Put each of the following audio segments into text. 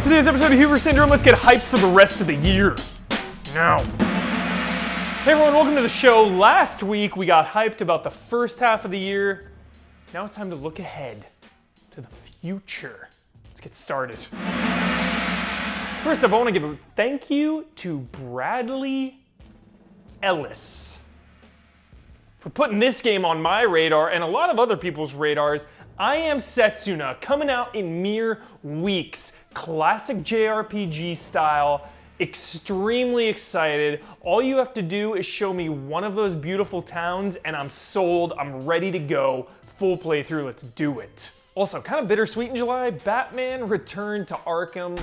Today's episode of Hoover Syndrome. Let's get hyped for the rest of the year. Now. Hey everyone, welcome to the show. Last week we got hyped about the first half of the year. Now it's time to look ahead to the future. Let's get started. First up, I want to give a thank you to Bradley Ellis for putting this game on my radar and a lot of other people's radars. I Am Setsuna, coming out in mere weeks. Classic JRPG style. Extremely excited. All you have to do is show me one of those beautiful towns and I'm sold. I'm ready to go. Full playthrough, let's do it. Also, kind of bittersweet in July, Batman Returned to Arkham.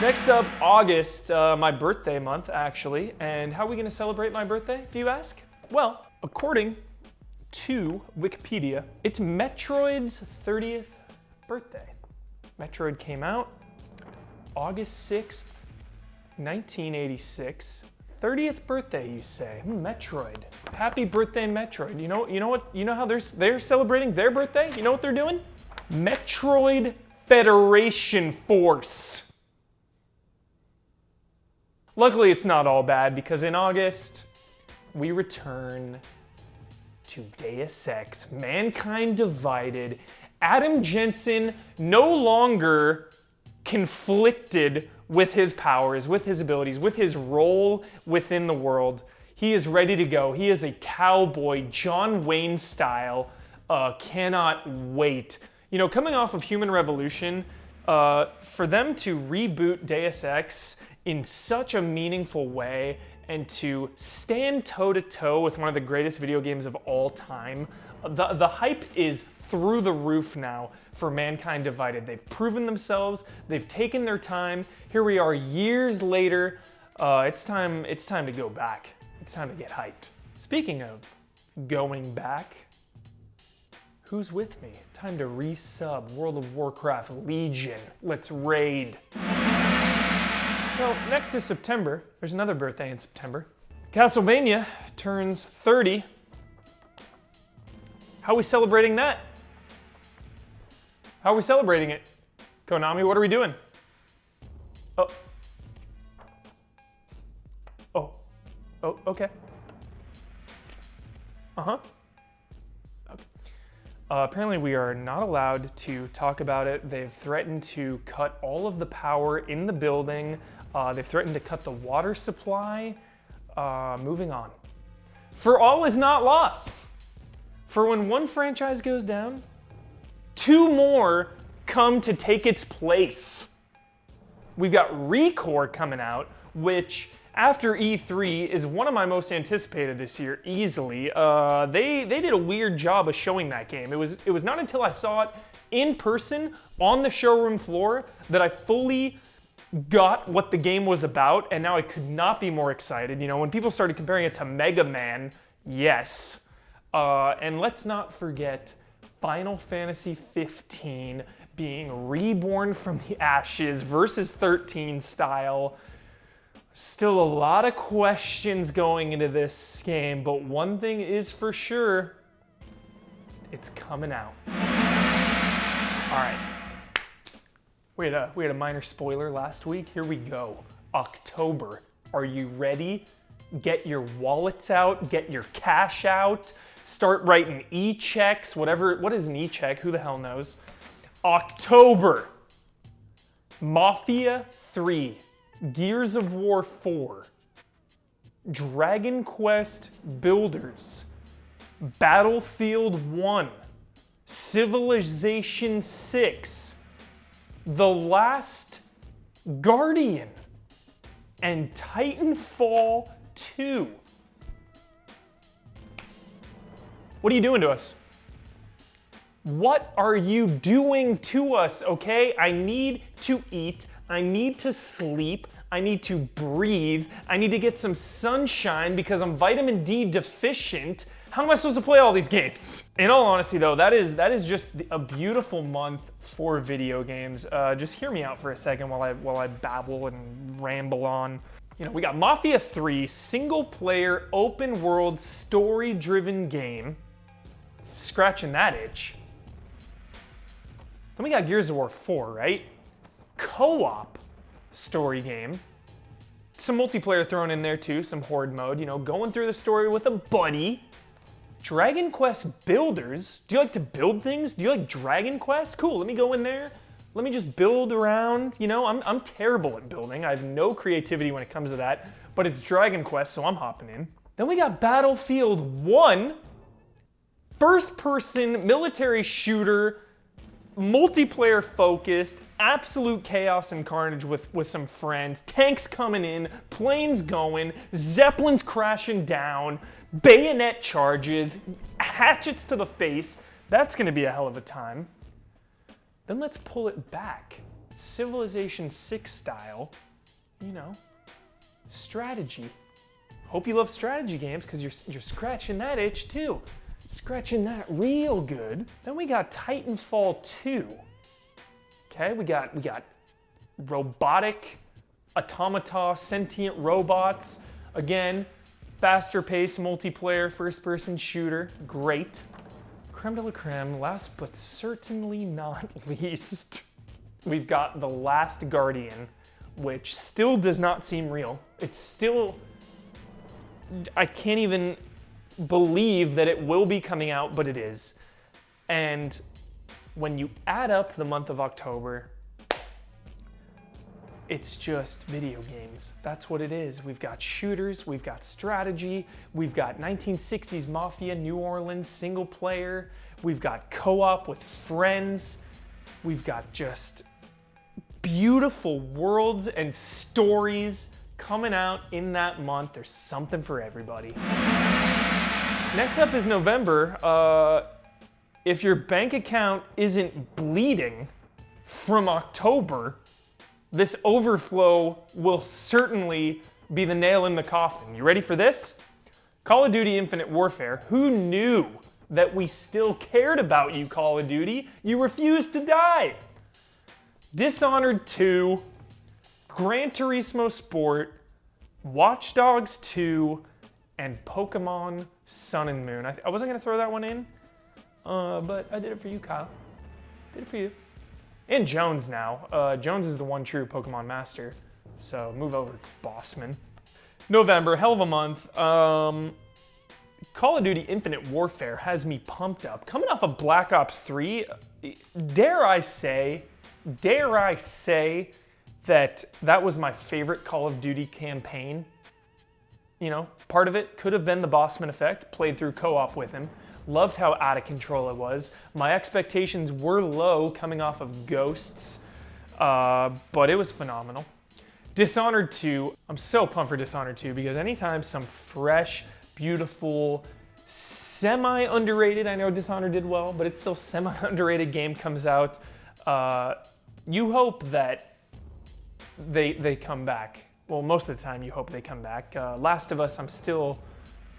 Next up, August, my birthday month actually. And how are we gonna celebrate my birthday, do you ask? Well, according to Wikipedia, it's Metroid's 30th birthday. Metroid came out August 6th, 1986. 30th birthday, you say? Metroid. Happy birthday, Metroid. You know what? You know how they're celebrating their birthday? You know what they're doing? Metroid Federation Force. Luckily, it's not all bad because in August, we return to Deus Ex, Mankind Divided. Adam Jensen no longer conflicted with his powers, with his abilities, with his role within the world. He is ready to go. He is a cowboy, John Wayne style. Cannot wait. You know, coming off of Human Revolution, for them to reboot Deus Ex in such a meaningful way and to stand toe-to-toe with one of the greatest video games of all time, the hype is through the roof now for Mankind Divided. They've proven themselves, they've taken their time. Here we are years later. It's time to go back. It's time to get hyped. Speaking of going back, who's with me? Time to resub World of Warcraft Legion. Let's raid. So next is September. There's another birthday in September. Castlevania turns 30. How are we celebrating that? How are we celebrating it? Konami, what are we doing? Oh, okay. Okay. Apparently we are not allowed to talk about it. They've threatened to cut all of the power in the building. They've threatened to cut the water supply. Moving on. For all is not lost. For when one franchise goes down, two more come to take its place. We've got ReCore coming out, which after E3 is one of my most anticipated this year, easily. They did a weird job of showing that game. It was not until I saw it in person on the showroom floor that I fully got what the game was about, and now I could not be more excited. You know, when people started comparing it to Mega Man, yes. And let's not forget Final Fantasy 15 being reborn from the ashes versus 13 style. Still a lot of questions going into this game, but one thing is for sure, it's coming out. All right. We had a minor spoiler last week. Here we go. October. Are you ready? Get your wallets out, get your cash out, start writing e-checks, whatever. What is an e-check? Who the hell knows? October. Mafia 3. Gears of War 4. Dragon Quest Builders. Battlefield 1. Civilization 6. The Last Guardian. And Titanfall 2. What are you doing to us? What are you doing to us, okay? I need to eat, I need to sleep, I need to breathe, I need to get some sunshine because I'm vitamin D deficient. How am I supposed to play all these games? In all honesty though, that is just a beautiful month for video games. Just hear me out for a second while I babble and ramble on. You know, we got Mafia 3, single player, open world, story driven game. Scratching that itch. Then we got Gears of War 4, right? Co-op story game. Some multiplayer thrown in there too, some horde mode, you know, going through the story with a buddy. Dragon Quest Builders. Do you like to build things? Do you like Dragon Quest? Cool, let me go in there. Let me just build around. You know, I'm terrible at building. I have no creativity when it comes to that, but it's Dragon Quest, so I'm hopping in. Then we got Battlefield 1. First-person military shooter, multiplayer focused, absolute chaos and carnage with some friends, tanks coming in, planes going, zeppelins crashing down, bayonet charges, hatchets to the face. That's gonna be a hell of a time. Then let's pull it back. Civilization 6 style, you know, strategy. Hope you love strategy games because you're scratching that itch too. Scratching that real good. Then we got Titanfall 2. Okay, we got robotic automata, sentient robots. Again, faster paced multiplayer, first person shooter, great. Creme de la creme, last but certainly not least, we've got The Last Guardian, which still does not seem real. It's still, I can't even believe that it will be coming out, but it is. And when you add up the month of October, it's just video games. That's what it is. We've got shooters, we've got strategy, we've got 1960s Mafia, New Orleans, single player, we've got co-op with friends, we've got just beautiful worlds and stories coming out in that month. There's something for everybody. Next up is November. If your bank account isn't bleeding from October, this overflow will certainly be the nail in the coffin. You ready for this? Call of Duty Infinite Warfare. Who knew that we still cared about you, Call of Duty? You refused to die. Dishonored 2, Gran Turismo Sport, Watch Dogs 2, and Pokemon Sun and Moon. I wasn't gonna throw that one in, but I did it for you, Kyle. Did it for you. And Jones now. Jones is the one true Pokemon master, so move over, Bossman. November, hell of a month. Call of Duty Infinite Warfare has me pumped up. Coming off of Black Ops 3, dare I say that that was my favorite Call of Duty campaign. You know, part of it could have been the Bossman effect, played through co-op with him. Loved how out of control it was. My expectations were low coming off of Ghosts, but it was phenomenal. Dishonored 2, I'm so pumped for Dishonored 2 because anytime some fresh, beautiful, semi-underrated, I know Dishonored did well, but it's still semi-underrated game comes out, you hope that they come back. Well, most of the time you hope they come back. Last of Us, I'm still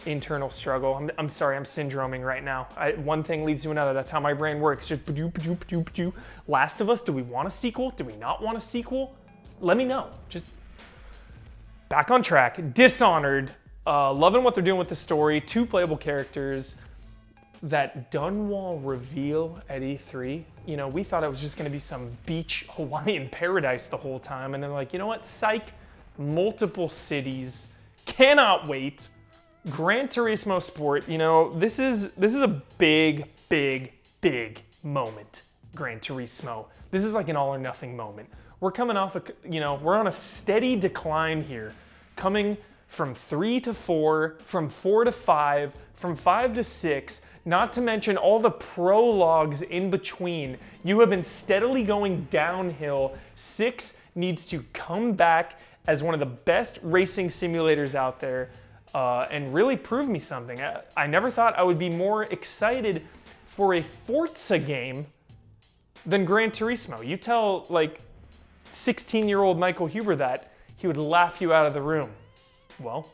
internal struggle. I'm sorry, I'm syndroming right now. One thing leads to another. That's how my brain works. Just ba-doo. Last of Us, do we want a sequel? Do we not want a sequel? Let me know. Just back on track. Dishonored. Loving what they're doing with the story. 2 playable characters. That Dunwall reveal at E3. You know, we thought it was just gonna be some beach Hawaiian paradise the whole time. And they're like, you know what? Psych. Multiple cities. Cannot wait. Gran Turismo Sport, you know, this is a big moment, Gran Turismo. This is like an all or nothing moment. We're coming off, we're on a steady decline here, coming from 3 to 4, from 4 to 5, from 5 to 6, not to mention all the prologues in between. You have been steadily going downhill. 6 needs to come back as one of the best racing simulators out there. And really prove me something. I never thought I would be more excited for a Forza game than Gran Turismo. You tell like 16-year-old Michael Huber that, he would laugh you out of the room. Well,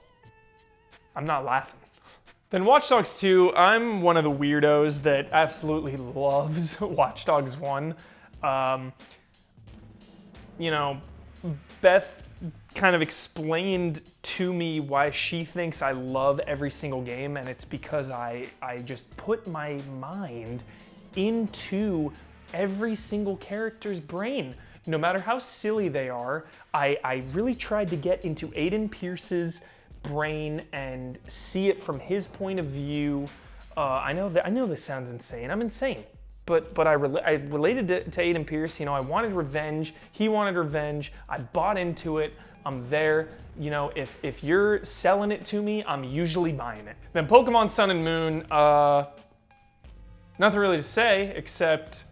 I'm not laughing. Then Watch Dogs 2, I'm one of the weirdos that absolutely loves Watch Dogs 1. You know, Beth kind of explained to me why she thinks I love every single game, and it's because I just put my mind into every single character's brain. No matter how silly they are, I really tried to get into Aiden Pierce's brain and see it from his point of view. I know this sounds insane. I'm insane. But I related it to Aiden Pierce. You know, I wanted revenge. He wanted revenge. I bought into it. I'm there. You know, if you're selling it to me, I'm usually buying it. Then Pokemon Sun and Moon, nothing really to say except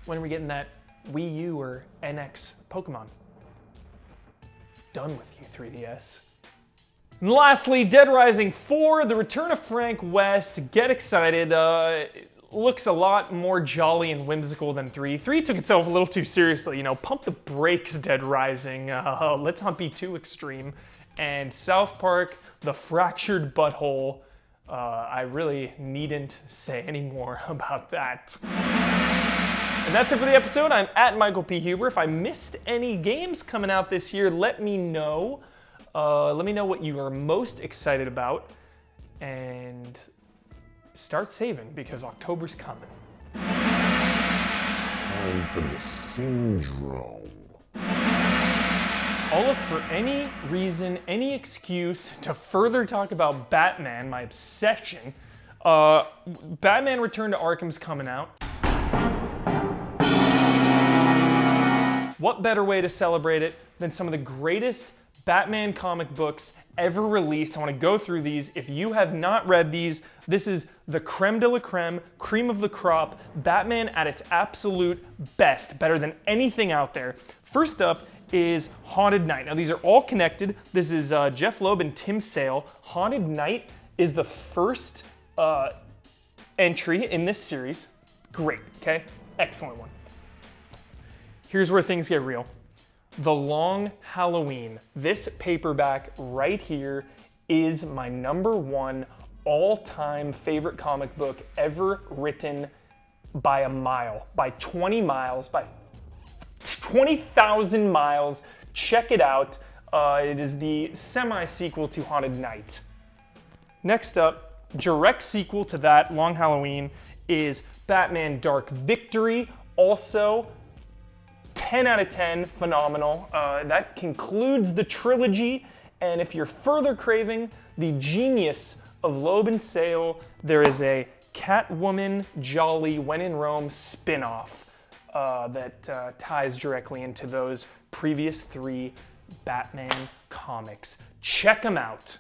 when are we getting that Wii U or NX Pokemon? Done with you, 3DS. And lastly, Dead Rising 4, The Return of Frank West. Get excited. Looks a lot more jolly and whimsical than 3. 3 took itself a little too seriously, you know, pump the brakes, Dead Rising. Let's not be too extreme. And South Park, The Fractured Butthole. I really needn't say any more about that. And that's it for the episode. I'm at Michael P. Huber. If I missed any games coming out this year, let me know. Let me know what you are most excited about. And start saving because October's coming. Time for the syndrome. I'll look for any reason, any excuse to further talk about Batman, my obsession. Batman Return to Arkham's coming out. What better way to celebrate it than some of the greatest Batman comic books ever released? I want to go through these. If you have not read these, this is the creme de la creme, cream of the crop, Batman at its absolute best, better than anything out there. First up is Haunted Knight. Now these are all connected. This is Jeff Loeb and Tim Sale. Haunted Knight is the first entry in this series. Great, okay? Excellent one. Here's where things get real. The Long Halloween. This paperback right here is my #1 all-time favorite comic book ever written by a mile, by 20 miles, by 20,000 miles. Check it out. It is the semi-sequel to Haunted Knight. Next up, direct sequel to that, Long Halloween, is Batman Dark Victory. Also, 10 out of 10, phenomenal. That concludes the trilogy, and if you're further craving the genius of Loeb and Sale, there is a Catwoman Jolly When in Rome spin-off that ties directly into those previous 3 Batman comics. Check them out.